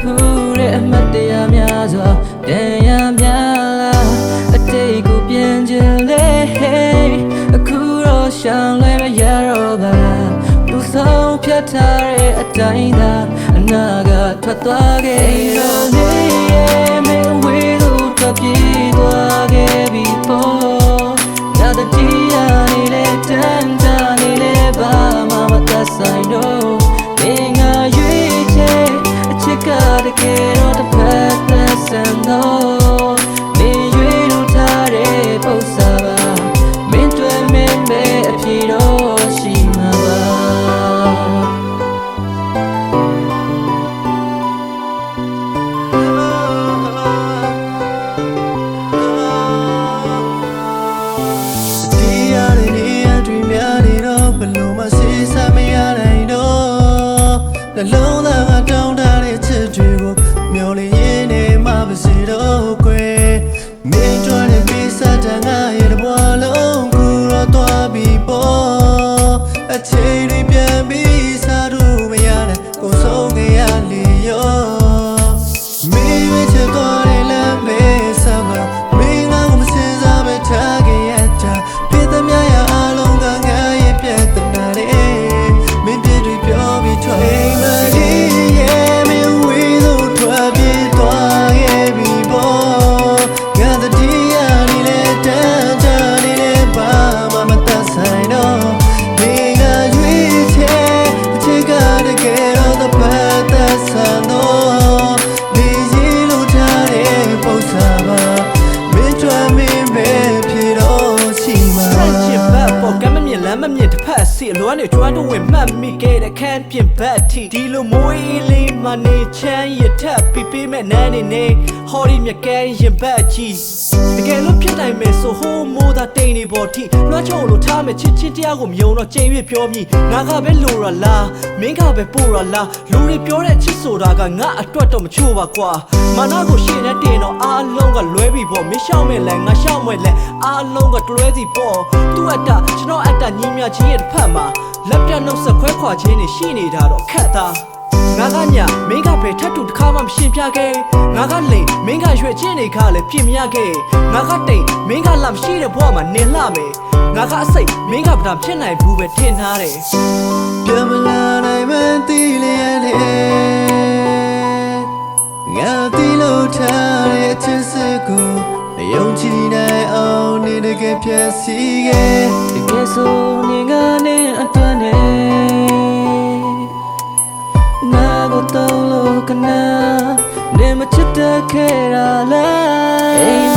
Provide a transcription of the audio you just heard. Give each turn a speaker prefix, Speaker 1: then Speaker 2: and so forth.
Speaker 1: ဖူးတဲ့အမှတ်တရများစွာတန်ရများလားအတိတ်ကိုပြန်ချင်လေအခုတော့ရှောင်လဲမရတော့ပါသူဆုံးဖြတ်ထားတဲ့အတိုင်းသာအနာကထွက်သွားခဲ့ရောနေရဲ့မင်းဝေးလို့ထွက်ပြေးသွားခဲ့ပြီပေါ့ညတတိယနေလေတန်တာနေလေဘာမှမသက်ဆိုင်တော့မင်းကရွေးချယ်အချစ်ကတကယ်တော့တစ်ဖက်သက်ဆန်တော့မင်းရွေးလို့ထားတဲ့ပု္ပ္ပာပါမင်းတွေ့မင်းပဲအပြေတော့ရှိမှာပါ
Speaker 2: နှလုံးသားကတောင်းတတဲ့ချစ်တွေကိုမျောလင်းရင်းနဲ့မပါစေတော့ကွယ်မင်းတို့ရဲ့ပိစတဲ့ငါရဲ့တဘွားလုံးကိုတော့သွားပြီးပေါ့အချိန်တွေပြန်ပြီးစားလို့မရတဲ့ကိုဆုံးခဲ့ရလေရောမင်းရဲ့ချစ်သွားတဲ့လမ်းပဲဆက်မှာမင်းကမစင်စားပဲထားခဲ့ရတာပြည်သမျှရအားလုံးကငါရဲ့ပြတ်တနာတဲ့မင်းပြည့်တွေပြောပြီးထွက်မမြင်တစ်ဖက်စီလွမ်းနေကျွမ်းတော့ဝင်မှတ်မိခဲ့တဲ့ခန်းပြင်ဘက်တီဒီလိုမွေးလေးမနေချမ်းရထပ်ပြပေးမဲ့နန်းနေနေဟော်ဒီမြကဲရင်ဘက်ကြီးတကယ်လို့ဖြစ်နိုင်မယ်ဆိုဟိုးမိုးသာတိန်နေပေါ်တီလွှမ်းချုံလို့ထားမယ်ချစ်ချင်းတရားကိုမယုံတော့ကြိမ်ရပြောမိငါကပဲလိုရလားမင်းကပဲပို့ရလားလူတွေပြောတဲ့ချစ်ဆိုတာကငါအတွက်တော့မချို့ပါကွာမာနကိုရှင်းနေတင်တော့အားလုံးကလွဲပြီပေါ့မင်းရှောက်မဲ့လဲငါရှောက်မဲ့လဲအားလုံးကတွဲစီပေါ့သူ့အတကျွန်တော်အတညီမြချင်းရဲ့တစ်ဖက်မှာလက်ပြနှုတ်ဆက်ခွဲခွာခြင်းတွေရှိနေတာတော့ခက်သားငါကညမင်းကပဲထပ်တူတစ်ခါမှမရှင်းပြခဲ့ငါကလိန်မင်းကရွှေချင်းတွေကလည်းပြင်မရခဲ့ငါကတိတ်မင်းကလာမရှိတဲ့ဘဝမှာနေလှမယ်ငါကအစိတ်မင်းကဗဒါဖြစ်နိုင်ဘူးပဲထင်ထားတယ်ပြန်မလာနိုင်မသိလျက်နဲ့ငါတီးလို့ထားတဲ့ချစ်စစ်ကိုယုံကြည်နိုင်အောင်နေတကယ်ဖြစ်စီခဲ့
Speaker 1: တကယ်ဆိုနေငါနဲ့အတွက်နဲ့ငါကိုတော့လို့ကနာနေမချစ်တဲ့ခဲ့ရလား